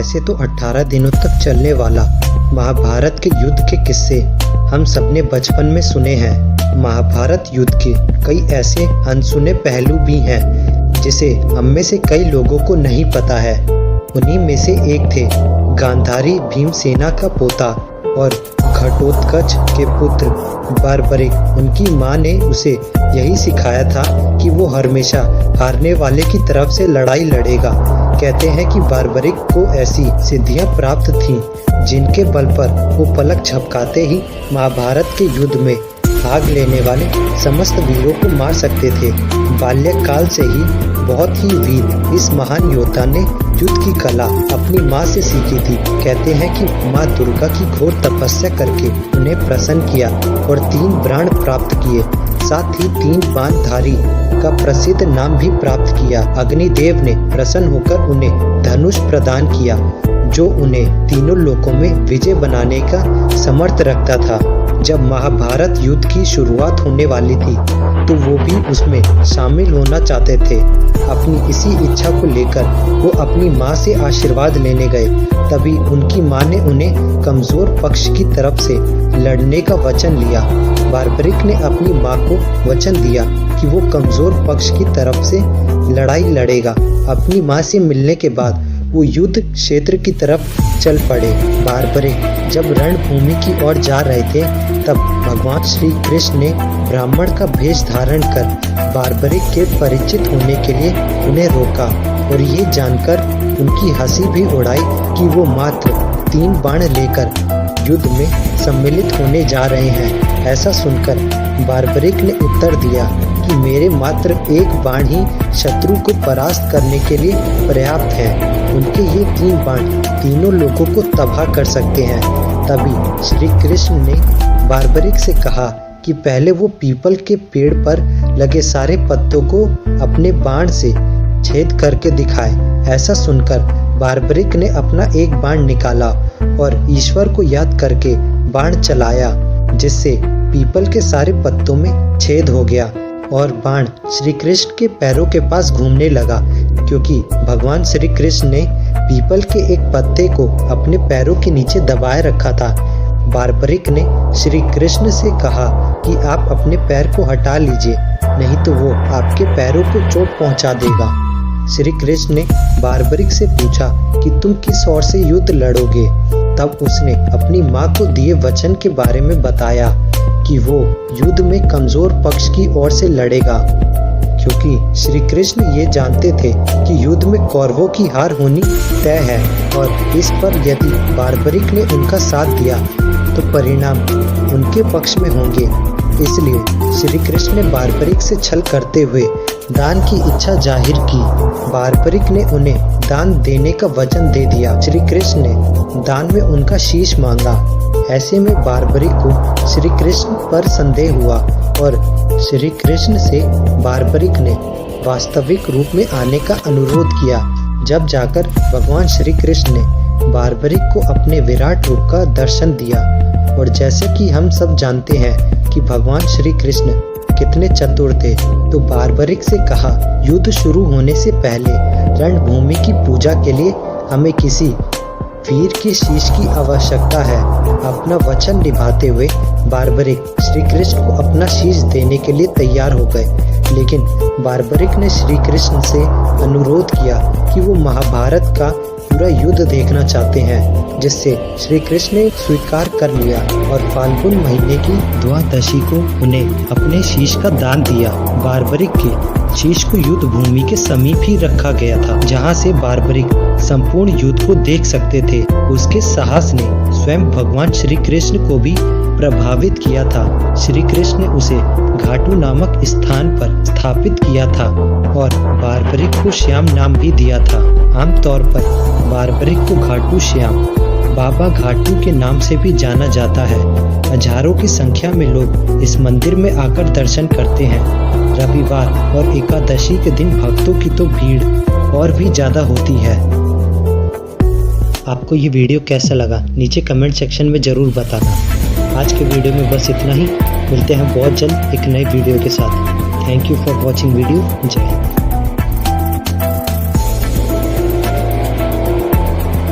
वैसे तो 18 दिनों तक चलने वाला महाभारत के युद्ध के किस्से हम सबने बचपन में सुने हैं। महाभारत युद्ध के कई ऐसे अनसुने पहलू भी हैं जिसे हम में से कई लोगों को नहीं पता है। उन्हीं में से एक थे गांधारी भीमसेना का पोता और घटोत्कच के पुत्र बार्बरिक। उनकी माँ ने उसे यही सिखाया था कि वो हमेशा हारने वाले की तरफ से लड़ाई लड़ेगा। कहते हैं कि बार्बरिक को ऐसी सिद्धियां प्राप्त थीं जिनके बल पर वो पलक झपकाते ही महाभारत के युद्ध में भाग लेने वाले समस्त वीरों को मार सकते थे। बाल्यकाल से ही बहुत ही वीर इस महान योद्धा ने युद्ध की कला अपनी माँ से सीखी थी। कहते हैं कि माँ दुर्गा की घोर तपस्या करके उन्हें प्रसन्न किया और 3 प्राण प्राप्त किए, साथ ही 3 बाणधारी का प्रसिद्ध नाम भी प्राप्त किया। अग्निदेव ने प्रसन्न होकर उन्हें धनुष प्रदान किया जो उन्हें तीनों लोकों में विजय बनाने का समर्थ रखता था। जब महाभारत युद्ध की शुरुआत होने वाली थी तो वो भी उसमें शामिल होना चाहते थे। अपनी इसी इच्छा को लेकर वो अपनी माँ से आशीर्वाद लेने गए। तभी उनकी माँ ने उन्हें कमजोर पक्ष की तरफ से लड़ने का वचन लिया। बार्बरिक ने अपनी माँ को वचन दिया कि वो कमजोर पक्ष की तरफ से लड़ाई लड़ेगा। अपनी माँ से मिलने के बाद वो युद्ध क्षेत्र की तरफ चल पड़े। बार्बरिक जब रणभूमि की ओर जा रहे थे तब भगवान श्री कृष्ण ने ब्राह्मण का भेष धारण कर बार्बरिक के परिचित होने के लिए उन्हें रोका और ये जानकर उनकी हंसी भी उड़ाई कि वो मात्र 3 बाण लेकर युद्ध में सम्मिलित होने जा रहे हैं। ऐसा सुनकर बार्बरिक ने उत्तर दिया कि मेरे मात्र 1 बाण ही शत्रु को परास्त करने के लिए पर्याप्त है। उनके ये 3 बाण तीनों लोगों को तबाह कर सकते हैं। तभी श्री कृष्ण ने बार्बरिक से कहा कि पहले वो पीपल के पेड़ पर लगे सारे पत्तों को अपने बाण से छेद करके दिखाए। ऐसा सुनकर बार्बरिक ने अपना 1 बाण निकाला और ईश्वर को याद करके बाण चलाया, जिससे पीपल के सारे पत्तों में छेद हो गया और बाण श्री कृष्ण के पैरों के पास घूमने लगा, क्योंकि भगवान श्री कृष्ण ने पीपल के एक पत्ते को अपने पैरों के नीचे दबाए रखा था। बार्बरिक ने श्री कृष्ण से कहा कि आप अपने पैर को हटा लीजिए, नहीं तो वो आपके पैरों को चोट पहुंचा देगा। श्री कृष्ण ने बार्बरिक से पूछा कि तुम किस ओर से युद्ध लड़ोगे। तब उसने अपनी माँ को दिए वचन के बारे में बताया कि वो युद्ध में कमजोर पक्ष की ओर से लड़ेगा, क्योंकि श्री कृष्ण ये जानते थे कि युद्ध में कौरवों की हार होनी तय है और इस पर यदि बार्बरिक ने उनका साथ दिया तो परिणाम उनके पक्ष में होंगे। इसलिए श्री कृष्ण ने बार्बरिक से छल करते हुए दान की इच्छा जाहिर की। बार्बरिक ने उन्हें दान देने का वचन दे दिया। श्री कृष्ण ने दान में उनका शीश मांगा। ऐसे में बार्बरिक को श्री कृष्ण पर संदेह हुआ और श्री कृष्ण से बार्बरिक ने वास्तविक रूप में आने का अनुरोध किया। जब जाकर भगवान श्री कृष्ण ने बार्बरिक को अपने विराट रूप का दर्शन दिया और जैसे कि हम सब जानते हैं कि भगवान श्री कृष्ण कितने चतुर थे, तो बार्बरिक से कहा युद्ध शुरू होने से पहले रणभूमि की पूजा के लिए हमें किसी वीर के शीश की आवश्यकता है। अपना वचन निभाते हुए बार्बरिक श्री कृष्ण को अपना शीश देने के लिए तैयार हो गए, लेकिन बार्बरिक ने श्री कृष्ण से अनुरोध किया कि वो महाभारत का पूरा युद्ध देखना चाहते हैं, जिससे श्री कृष्ण ने स्वीकार कर लिया और फाल्गुन महीने की द्वादशी को उन्हें अपने शीश का दान दिया। बार्बरिक के शीश को युद्ध भूमि के समीप ही रखा गया था, जहां से बार्बरिक संपूर्ण युद्ध को देख सकते थे। उसके साहस ने स्वयं भगवान श्री कृष्ण को भी प्रभावित किया था। श्री कृष्ण ने उसे घाटू नामक स्थान पर स्थापित किया था और बार्बरिक को श्याम नाम भी दिया था। आमतौर पर बार्बरिक को घाटू श्याम, बाबा घाटू के नाम से भी जाना जाता है। हजारों की संख्या में लोग इस मंदिर में आकर दर्शन करते हैं। रविवार और एकादशी के दिन भक्तों की तो भीड़ और भी ज्यादा होती है। आपको ये वीडियो कैसा लगा नीचे कमेंट सेक्शन में जरूर बताना। आज के वीडियो में बस इतना ही। मिलते हैं बहुत जल्द एक नए वीडियो के साथ। Thank you for watching video. जय हिंद।